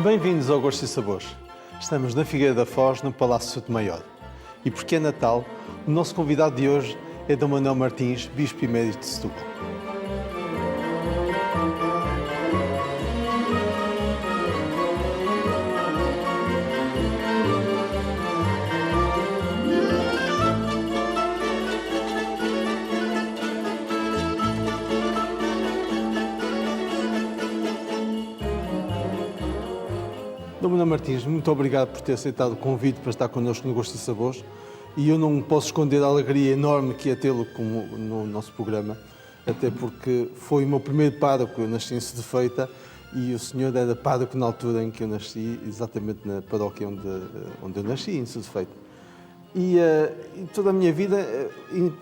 Bem-vindos ao Gostos e Sabores. Estamos na Figueira da Foz, no Palácio de Maior. E porque é Natal, o nosso convidado de hoje é Dom Manuel Martins, Bispo Emérito de Setúbal. Dom Manuel Martins, muito obrigado por ter aceitado o convite para estar connosco no Gostos e Sabores. E eu não posso esconder a alegria enorme que é tê-lo no nosso programa, até porque foi o meu primeiro pároco. Eu nasci em Sedefeita e o senhor era pároco na altura em que eu nasci, exatamente na paróquia onde eu nasci, em Sedefeita. E toda a minha vida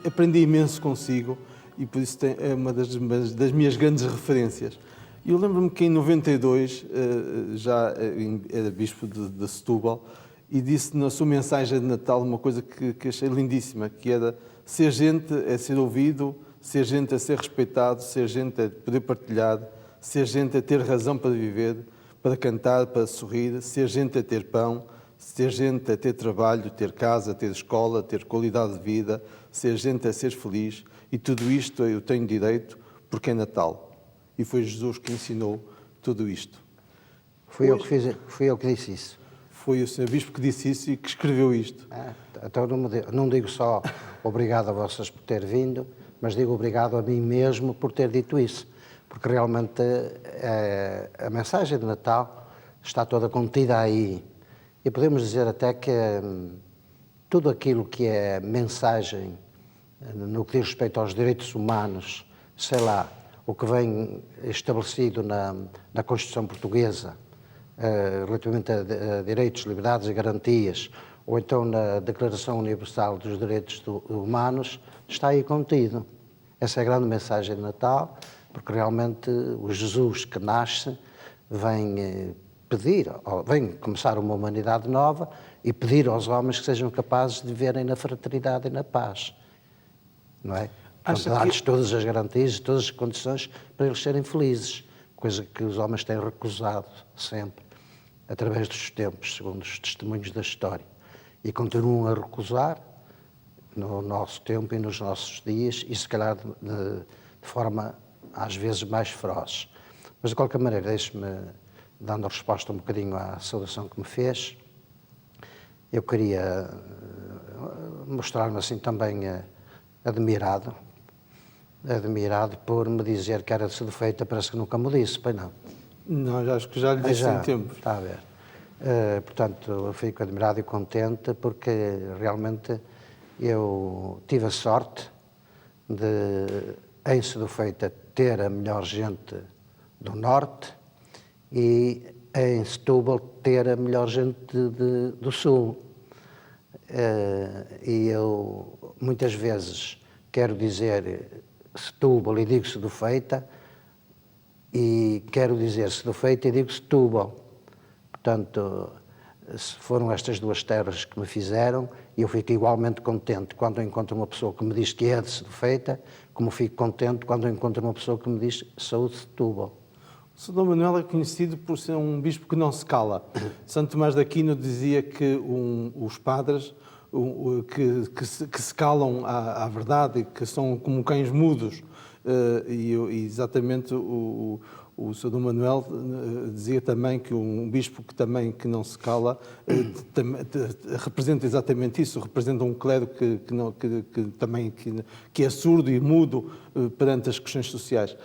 aprendi imenso consigo e por isso é uma das minhas grandes referências. Eu lembro-me que em 92 já era bispo de Setúbal e disse na sua mensagem de Natal uma coisa que achei lindíssima, que era: ser gente é ser ouvido, ser gente é ser respeitado, ser gente é poder partilhar, ser gente é ter razão para viver, para cantar, para sorrir, ser gente é ter pão, ser gente é ter trabalho, ter casa, ter escola, ter qualidade de vida, ser gente é ser feliz, e tudo isto eu tenho direito porque é Natal. E foi Jesus que ensinou tudo isto. Fui eu que disse isso. Foi o Sr. Bispo que disse isso e que escreveu isto. Então não digo só obrigado a vocês por ter vindo, mas digo obrigado a mim mesmo por ter dito isso. Porque realmente a mensagem de Natal está toda contida aí. E podemos dizer até que tudo aquilo que é mensagem no que diz respeito aos direitos humanos, sei lá, o que vem estabelecido na Constituição Portuguesa, relativamente a direitos, liberdades e garantias, ou então na Declaração Universal dos Direitos Humanos, está aí contido. Essa é a grande mensagem de Natal, porque realmente o Jesus que nasce vem vem começar uma humanidade nova e pedir aos homens que sejam capazes de viverem na fraternidade e na paz, não é? Dar-lhes todas as garantias, todas as condições para eles serem felizes, coisa que os homens têm recusado sempre, através dos tempos, segundo os testemunhos da história. E continuam a recusar no nosso tempo e nos nossos dias, e se calhar de forma às vezes mais feroz. Mas de qualquer maneira, deixe-me, dando a resposta um bocadinho à saudação que me fez, eu queria mostrar-me assim também admirado por me dizer que era de Sedefeita, parece que nunca me disse, pois não? Não, acho que já lhe disse em tempo. Está a ver. Portanto, eu fico admirado e contente porque realmente eu tive a sorte de, em Sedefeita, ter a melhor gente do Norte e em Setúbal ter a melhor gente do Sul. E eu muitas vezes quero dizer Setúbal e digo Sedefeita, e quero dizer Sedefeita e digo Setúbal. Portanto, foram estas duas terras que me fizeram, e eu fico igualmente contente quando eu encontro uma pessoa que me diz que é de Sedefeita, como fico contente quando eu encontro uma pessoa que me diz sou de Setúbal. O Sr. Dom Manuel é conhecido por ser um bispo que não se cala. Santo Tomás de Aquino dizia que os padres que se calam à verdade, que são como cães mudos, e exatamente o Sr. Dom Manuel dizia também que um bispo que não se cala representa exatamente isso, representa um clero que é surdo e mudo perante as questões sociais.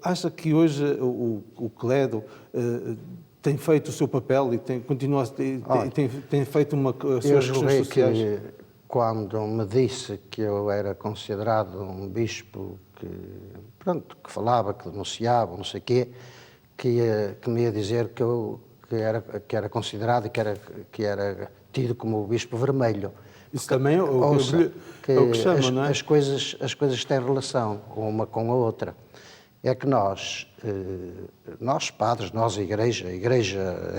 Acha que hoje o clero tem feito o seu papel e tem feito as suas questões sociais? Que quando me disse que eu era considerado um bispo que falava, que denunciava, não sei o quê, que me ia dizer que era considerado e que era tido como o bispo vermelho. Isso também é o que chama, não é? As coisas têm relação uma com a outra. É que nós padres, nós a Igreja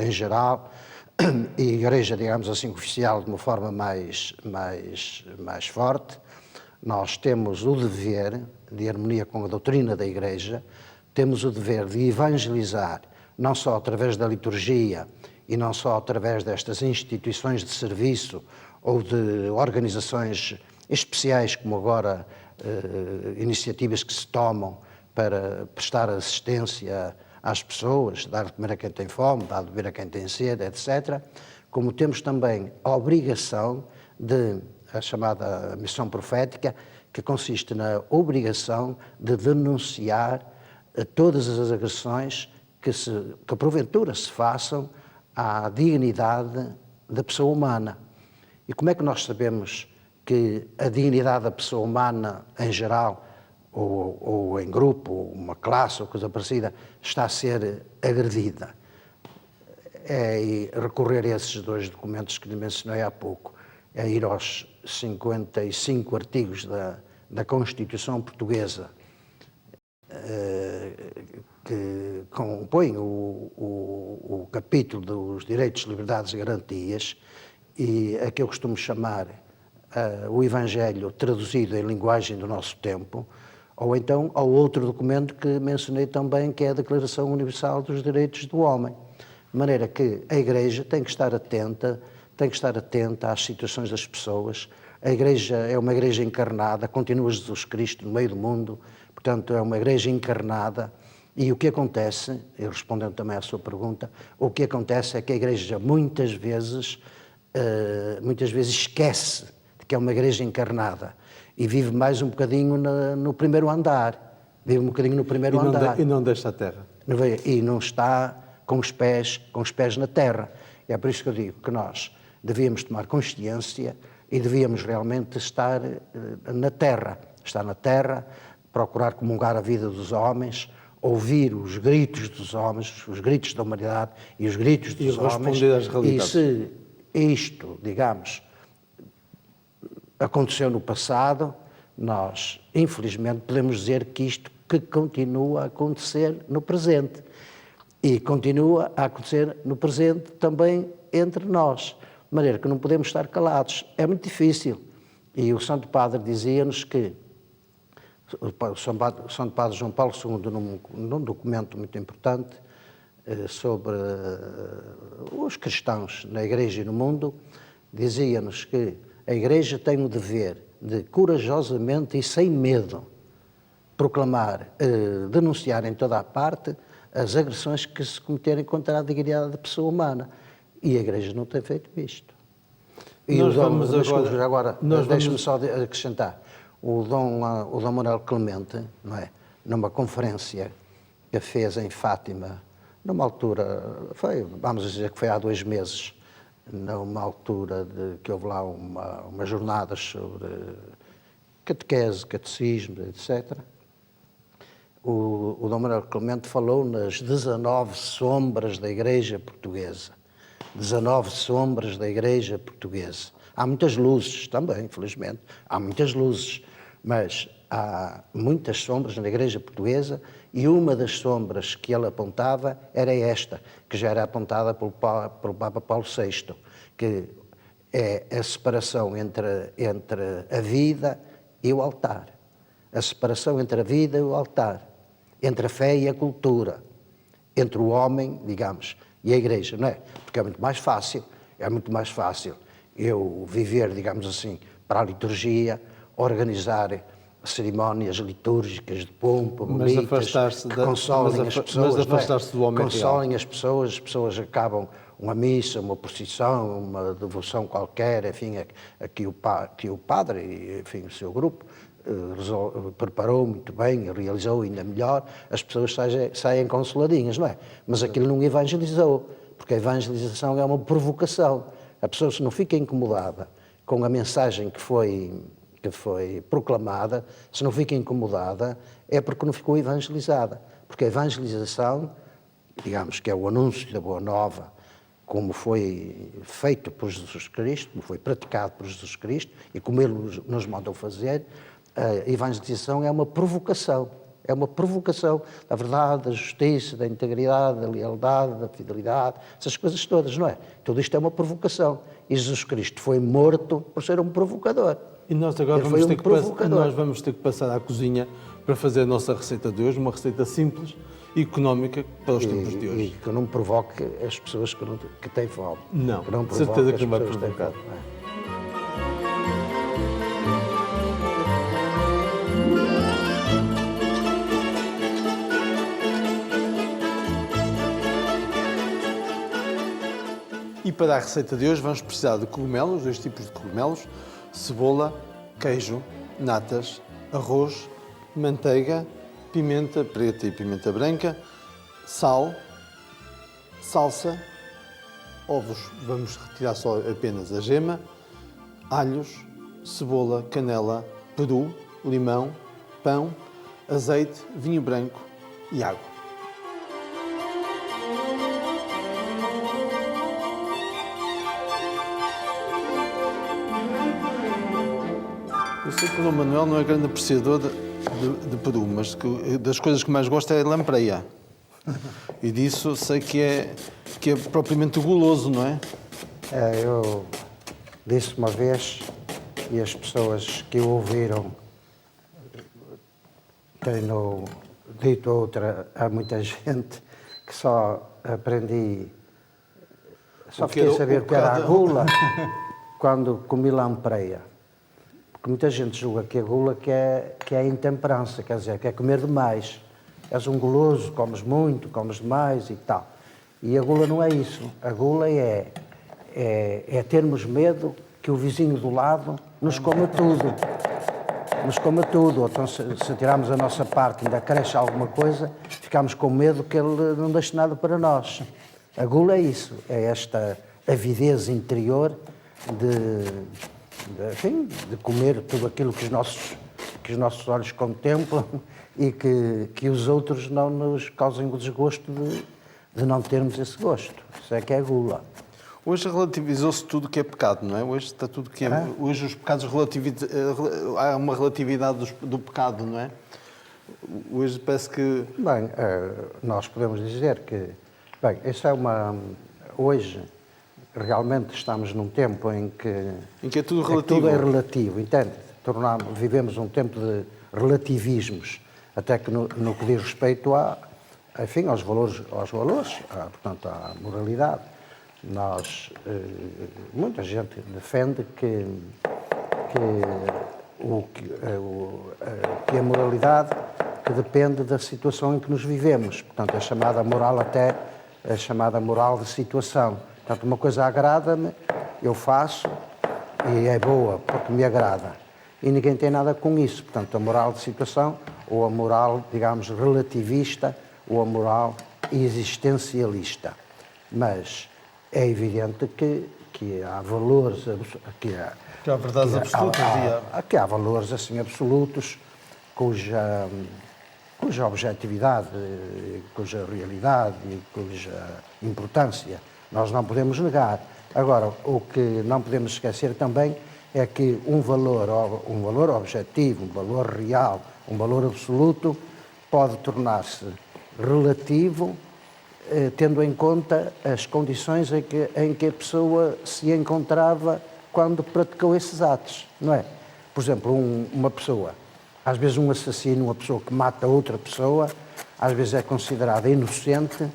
em geral, e a Igreja, digamos assim, oficial, de uma forma mais forte, nós temos o dever, de harmonia com a doutrina da Igreja, temos o dever de evangelizar não só através da liturgia e não só através destas instituições de serviço ou de organizações especiais, como agora iniciativas que se tomam para prestar assistência às pessoas, dar de comer a quem tem fome, dar de beber a quem tem sede, etc., como temos também a obrigação a chamada missão profética, que consiste na obrigação de denunciar todas as agressões que porventura se façam à dignidade da pessoa humana. E como é que nós sabemos que a dignidade da pessoa humana em geral, ou em grupo, ou uma classe, ou coisa parecida, está a ser agredida? É recorrer a esses dois documentos que lhe mencionei há pouco, é ir aos 55 artigos da Constituição Portuguesa, que compõem o capítulo dos direitos, liberdades e garantias, e a que eu costumo chamar o Evangelho traduzido em linguagem do nosso tempo, ou então ao outro documento que mencionei também, que é a Declaração Universal dos Direitos do Homem. De maneira que a Igreja tem que estar atenta às situações das pessoas. A Igreja é uma Igreja encarnada, continua Jesus Cristo no meio do mundo, portanto é uma Igreja encarnada. E o que acontece, e respondendo também à sua pergunta, o que acontece é que a Igreja muitas vezes esquece de que é uma Igreja encarnada e vive mais um bocadinho no primeiro andar, vive um bocadinho no primeiro andar. E não deixa a terra. E não está com os pés na terra. E é por isso que eu digo que nós devíamos tomar consciência e devíamos realmente estar na terra, procurar comungar a vida dos homens, ouvir os gritos dos homens, os gritos da humanidade e os gritos dos homens. Responder às realidades. E se isto, digamos, aconteceu no passado, nós, infelizmente, podemos dizer que isto que continua a acontecer no presente. E continua a acontecer no presente também entre nós, de maneira que não podemos estar calados. É muito difícil. E o Santo Padre dizia-nos que, o Santo Padre João Paulo II, num documento muito importante sobre os cristãos na Igreja e no mundo, dizia-nos que a Igreja tem o dever de corajosamente e sem medo proclamar, denunciar em toda a parte as agressões que se cometerem contra a dignidade da pessoa humana. E a Igreja não tem feito isto. E deixe-me só acrescentar, o Dom Manuel Clemente, não é, numa conferência que fez em Fátima, numa altura, vamos dizer que foi há 2 meses, numa altura que houve lá umas jornadas sobre catequese, catecismo, etc., o Dom Manuel Clemente falou nas 19 sombras da Igreja Portuguesa. 19 sombras da Igreja Portuguesa. Há muitas luzes também, infelizmente, há muitas luzes, mas há muitas sombras na Igreja Portuguesa e uma das sombras que ele apontava era esta, que já era apontada pelo Papa Paulo VI, que é a separação entre a vida e o altar. A separação entre a vida e o altar, entre a fé e a cultura, entre o homem, digamos, e a Igreja, não é? Porque é muito mais fácil eu viver, digamos assim, para a liturgia, organizar cerimónias litúrgicas de pompa, bonitas, que consolem as pessoas, mas afastar-se do homem consolem as pessoas acabam uma missa, uma procissão, uma devoção qualquer, enfim, que o padre e, enfim, o seu grupo preparou muito bem, realizou ainda melhor, as pessoas saem consoladinhas, não é? Mas aquilo não evangelizou, porque a evangelização é uma provocação. A pessoa, se não fica incomodada com a mensagem que foi proclamada, se não fica incomodada, é porque não ficou evangelizada. Porque a evangelização, digamos que é o anúncio da Boa Nova, como foi feito por Jesus Cristo, como foi praticado por Jesus Cristo e como Ele nos mandou fazer, a evangelização é uma provocação da verdade, da justiça, da integridade, da lealdade, da fidelidade, essas coisas todas, não é? Tudo isto é uma provocação. E Jesus Cristo foi morto por ser um provocador. E nós agora vamos ter que passar à cozinha para fazer a nossa receita de hoje, uma receita simples económica para os tempos de E hoje. que não provoque as pessoas que têm fome. Não, que não de certeza provoque que não vai as pessoas têm provocar. fome. E para a receita de hoje vamos precisar de cogumelos, 2 tipos de cogumelos, cebola, queijo, natas, arroz, manteiga, pimenta preta e pimenta branca, sal, salsa, ovos, vamos retirar só apenas a gema, alhos, cebola, canela, peru, limão, pão, azeite, vinho branco e água. Eu sei que o Dom Manuel não é grande apreciador de peru, mas das coisas que mais gosta é a lampreia. E disso sei que é propriamente guloso, não é? Eu disse uma vez, e as pessoas que o ouviram têm dito outra a muita gente, que só fiquei a saber o que era a gula quando comi lampreia. Porque muita gente julga que a gula que é a intemperança, quer dizer, que é comer demais. És um guloso, comes muito, comes demais e tal. E a gula não é isso. A gula é termos medo que o vizinho do lado nos coma tudo. Nos coma tudo. Ou então, se tirarmos a nossa parte e ainda cresce alguma coisa, ficamos com medo que ele não deixe nada para nós. A gula é isso. É esta avidez interior de comer tudo aquilo que os nossos olhos contemplam e que os outros não nos causem o desgosto de não termos esse gosto. Isso é que é gula. Hoje relativizou-se tudo que é pecado, não é? Hoje está tudo que é. Hoje os pecados há uma relatividade do pecado, não é? Hoje parece que. Bem, nós podemos dizer que. Bem, isso é uma. Hoje. Realmente estamos num tempo em que é tudo relativo. Tudo é relativo, entende? Vivemos um tempo de relativismos, até que no que diz respeito aos valores, portanto, à moralidade. Muita gente defende que a moralidade que depende da situação em que nos vivemos, portanto, a chamada moral de situação. Portanto, uma coisa agrada-me, eu faço e é boa porque me agrada. E ninguém tem nada com isso. Portanto, a moral de situação ou a moral, digamos, relativista ou a moral existencialista. Mas é evidente que há valores... Que há verdades absolutas. Que há valores assim absolutos cuja objetividade, cuja realidade e cuja importância nós não podemos negar. Agora, o que não podemos esquecer também é que um valor objetivo, um valor real, um valor absoluto, pode tornar-se relativo, tendo em conta as condições em que a pessoa se encontrava quando praticou esses atos, não é? Por exemplo, uma pessoa, às vezes um assassino, uma pessoa que mata outra pessoa, às vezes é considerada inocente,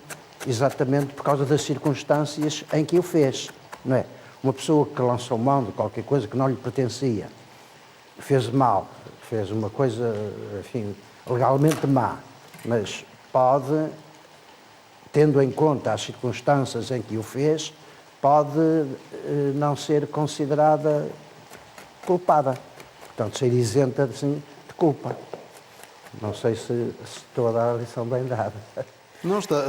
exatamente por causa das circunstâncias em que o fez, não é? Uma pessoa que lançou mão de qualquer coisa que não lhe pertencia, fez mal, fez uma coisa, enfim, legalmente má, mas pode, tendo em conta as circunstâncias em que o fez, pode não ser considerada culpada, portanto, ser isenta assim, de culpa. Não sei se estou a dar a lição bem dada. Não, está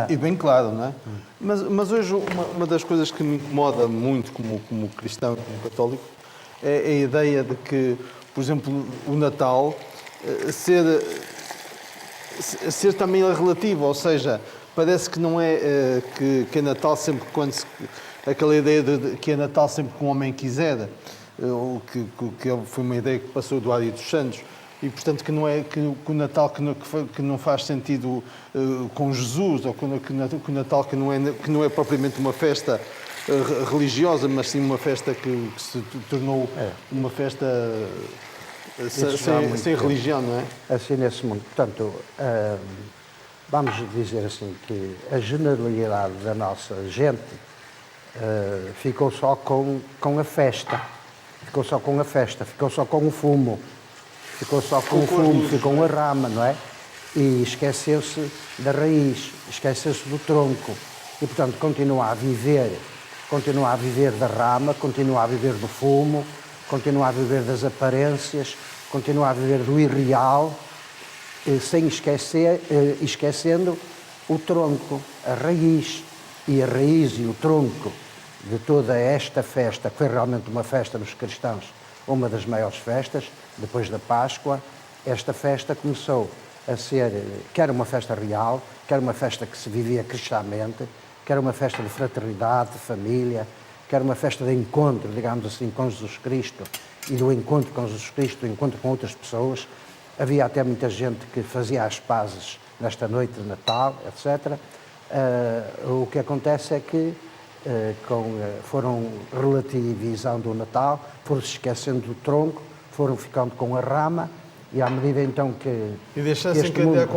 e bem claro, não é? Mas hoje uma das coisas que me incomoda muito como cristão, como católico, é a ideia de que, por exemplo, o Natal ser também relativo, ou seja, parece que não é que é Natal sempre aquela ideia de que é Natal sempre que um homem quiser, ou que foi uma ideia que passou do Ari dos Santos. E, portanto, que não é que o Natal que não faz sentido com Jesus, ou que o Natal que não é propriamente uma festa religiosa, mas sim uma festa que se tornou uma festa sem religião, não é? Assim, nesse mundo. Portanto, vamos dizer assim, que a generalidade da nossa gente ficou só com a festa, ficou só com a festa, ficou só com o fumo, ficou só com o fumo, ficou com a rama, não é? E esqueceu-se da raiz, esqueceu-se do tronco. E, portanto, continua a viver da rama, continua a viver do fumo, continua a viver das aparências, continua a viver do irreal, sem esquecer, esquecendo o tronco, a raiz. E a raiz e o tronco de toda esta festa, que foi realmente uma festa dos cristãos, uma das maiores festas, depois da Páscoa, esta festa começou a ser, quer uma festa real, quer uma festa que se vivia cristamente, quer uma festa de fraternidade, de família, quer uma festa de encontro, digamos assim, com Jesus Cristo, e do encontro com Jesus Cristo, do encontro com outras pessoas. Havia até muita gente que fazia as pazes nesta noite de Natal, etc. O que acontece é que foram relativizando o Natal, foram se esquecendo do tronco, foram ficando com a rama, e à medida então que... E deixassem encender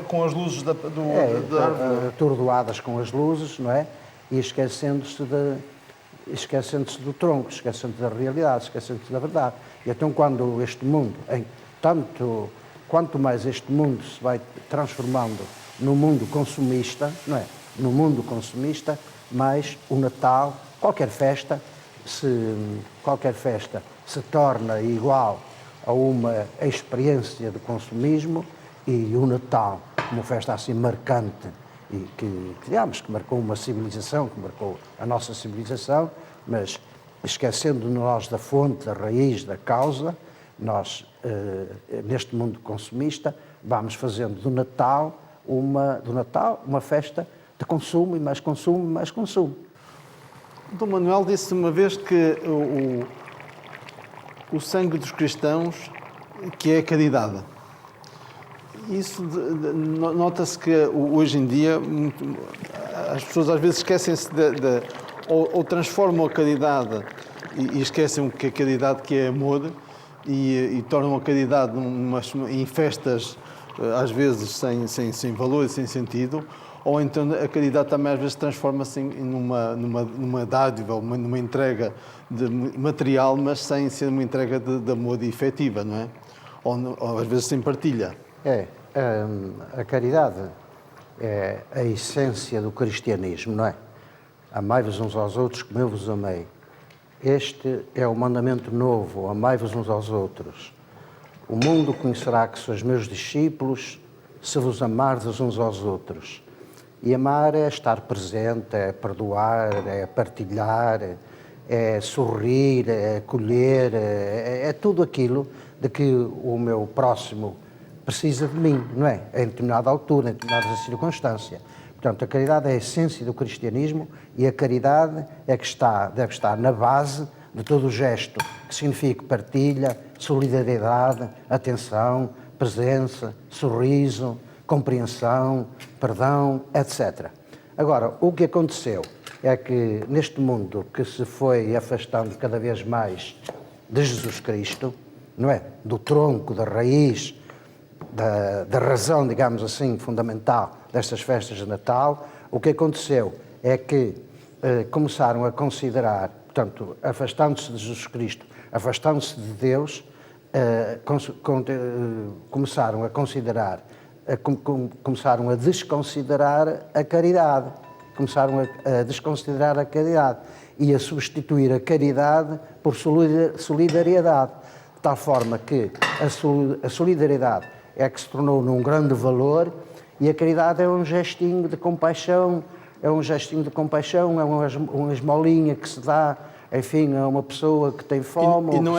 com as luzes da árvore. Atordoadas com as luzes, não é? E esquecendo-se do tronco, esquecendo da realidade, esquecendo-se da verdade. E então quando este mundo, quanto mais este mundo se vai transformando no mundo consumista, não é? No mundo consumista, mais o Natal, qualquer festa se torna igual a uma experiência de consumismo, e o Natal, uma festa assim marcante, e que marcou uma civilização, que marcou a nossa civilização, mas esquecendo nós da fonte, da raiz, da causa, nós, neste mundo consumista, vamos fazendo do Natal uma festa de consumo, e mais consumo, e mais consumo. Dom Manuel disse uma vez que o sangue dos cristãos, que é a caridade. Isso nota-se que hoje em dia as pessoas às vezes esquecem-se ou transformam a caridade e esquecem que a caridade que é amor, e tornam a caridade em festas às vezes sem valor e sem sentido, ou então a caridade também às vezes transforma-se numa dádiva, numa entrega de material, mas sem ser uma entrega de amor efetiva, não é? Ou às vezes sem partilha. A caridade é a essência do cristianismo, não é? Amai-vos uns aos outros como eu vos amei. Este é o mandamento novo, amai-vos uns aos outros. O mundo conhecerá que sois meus discípulos se vos amardes uns aos outros. E amar é estar presente, é perdoar, é partilhar, é sorrir, é acolher, é tudo aquilo de que o meu próximo precisa de mim, não é? Em determinada altura, em determinada circunstância. Portanto, a caridade é a essência do cristianismo, e a caridade é que deve estar na base de todo o gesto, que significa partilha, solidariedade, atenção, presença, sorriso, compreensão, perdão, etc. Agora, o que aconteceu é que neste mundo que se foi afastando cada vez mais de Jesus Cristo, não é? Do tronco, da raiz, da razão, digamos assim, fundamental destas festas de Natal, o que aconteceu é que começaram a considerar, portanto, afastando-se de Jesus Cristo, afastando-se de Deus, começaram a desconsiderar a caridade. Começaram a desconsiderar a caridade e a substituir a caridade por solidariedade, de tal forma que a solidariedade é que se tornou num grande valor, e a caridade é um gestinho de compaixão, é uma esmolinha que se dá, enfim, a uma pessoa que tem fome, e não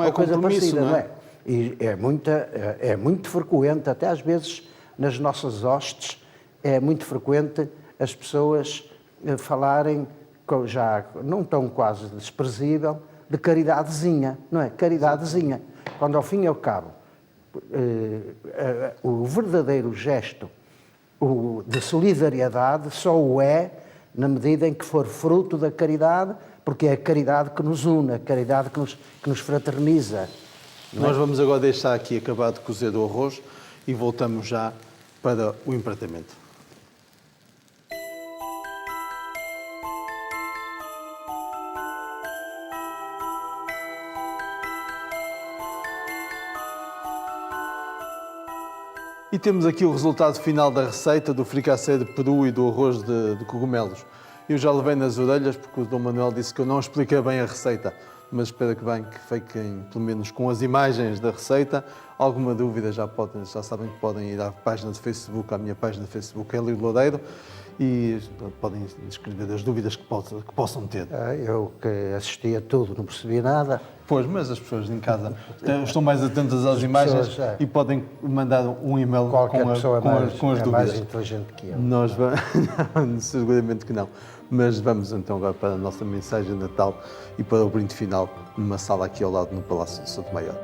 é compromisso, não é? E é muito frequente, até às vezes nas nossas hostes, é muito frequente as pessoas falarem, já não tão quase desprezível, de caridadezinha, não é? Caridadezinha. Quando ao fim e ao cabo, o verdadeiro gesto de solidariedade só o é na medida em que for fruto da caridade, porque é a caridade que nos une, a caridade que nos fraterniza. Nós vamos agora deixar aqui acabar de cozer o arroz e voltamos já para o empratamento. E temos aqui o resultado final da receita do fricassé de peru e do arroz de cogumelos. Eu já levei nas orelhas porque o Dom Manuel disse que eu não expliquei bem a receita, mas espero que bem que fiquem, pelo menos com as imagens da receita. Alguma dúvida já sabem que podem ir à página de Facebook, à minha página de Facebook, Hélio Loureiro, e podem escrever as dúvidas que possam ter. Eu que assisti a tudo, não percebi nada. Pois, mas as pessoas em casa estão mais atentas às imagens pessoas, e podem mandar um e-mail Qualquer com as pessoa é dúvidas. mais inteligente que eu. Nós vamos, não, seguramente que não. Mas vamos então agora para a nossa mensagem de Natal e para o brinde final numa sala aqui ao lado no Palácio de Souto Maior.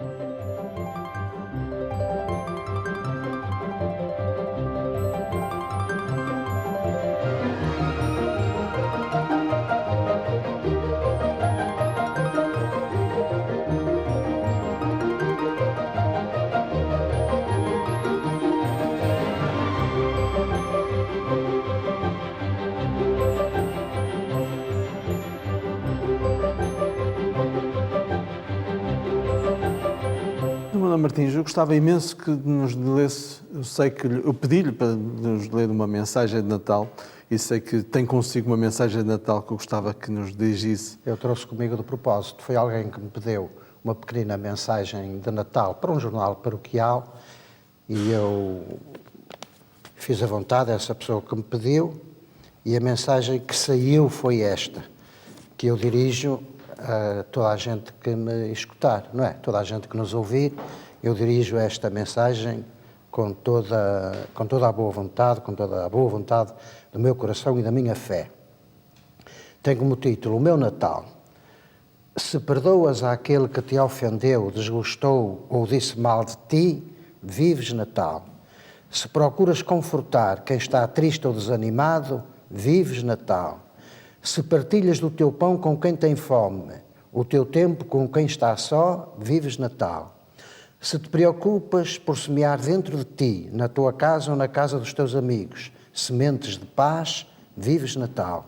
Dona Martins, eu gostava imenso que nos lesse, eu pedi-lhe para nos ler uma mensagem de Natal e sei que tem consigo uma mensagem de Natal que eu gostava que nos dirigisse. Eu trouxe comigo de propósito. Foi alguém que me pediu uma pequena mensagem de Natal para um jornal paroquial e eu fiz à vontade essa pessoa que me pediu e a mensagem que saiu foi esta, que eu dirijo a toda a gente que me escutar, não é? Toda a gente que nos ouvir, eu dirijo esta mensagem com toda a boa vontade, com toda a boa vontade do meu coração e da minha fé. Tem como título: O meu Natal. Se perdoas àquele que te ofendeu, desgostou ou disse mal de ti, vives Natal. Se procuras confortar quem está triste ou desanimado, vives Natal. Se partilhas do teu pão com quem tem fome, o teu tempo com quem está só, vives Natal. Se te preocupas por semear dentro de ti, na tua casa ou na casa dos teus amigos, sementes de paz, vives Natal.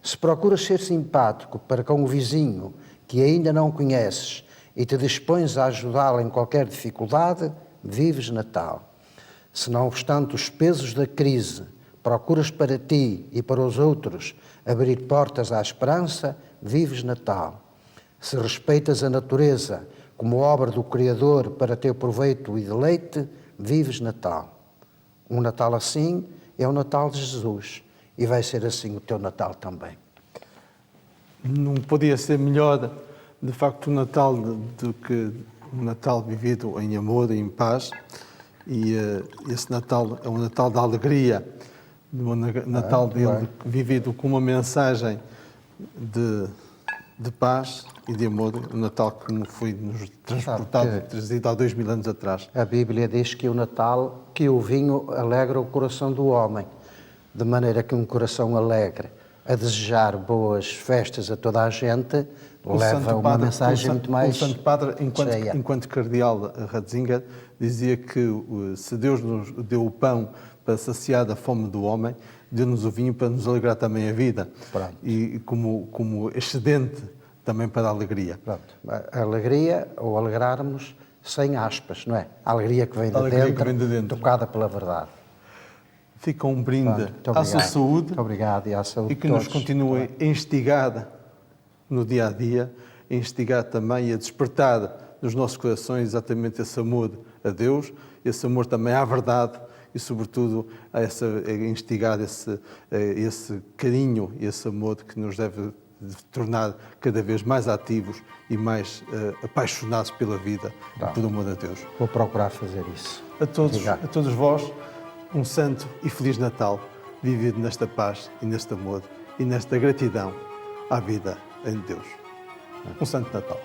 Se procuras ser simpático para com o vizinho que ainda não conheces e te dispões a ajudá-lo em qualquer dificuldade, vives Natal. Se não obstante os pesos da crise, procuras para ti e para os outros abrir portas à esperança, vives Natal. Se respeitas a natureza como obra do Criador para teu proveito e deleite, vives Natal. Um Natal assim é o Natal de Jesus e vai ser assim o teu Natal também. Não podia ser melhor, de facto, o Natal do que um Natal vivido em amor e em paz. E esse Natal é um Natal da alegria, um Natal dele vivido com uma mensagem de paz e de amor, um Natal que foi-nos transportado, trazido há 2000 anos atrás. A Bíblia diz que o Natal, que o vinho alegra o coração do homem, de maneira que um coração alegre, a desejar boas festas a toda a gente, leva uma mensagem muito mais cheia. O Santo Padre, enquanto cardeal Ratzinger, dizia que se Deus nos deu o pão para saciar a fome do homem, deu-nos o vinho para nos alegrar também a vida. Pronto. E como excedente também para a alegria. Pronto. A alegria, ou alegrarmos, sem aspas, não é? A alegria que vem de dentro, tocada pela verdade. Fica um brinde à sua saúde. Muito obrigado, e à saúde e que de nos todos. continue a instigar no dia a dia, a instigar também e a despertar nos nossos corações exatamente esse amor a Deus, esse amor também à verdade e, sobretudo, a instigar esse carinho e esse amor que nos deve tornar cada vez mais ativos e mais apaixonados pela vida e pelo amor a Deus. Vou procurar fazer isso. A todos vós, um santo e feliz Natal, vivido nesta paz e neste amor e nesta gratidão à vida em Deus. Um santo Natal.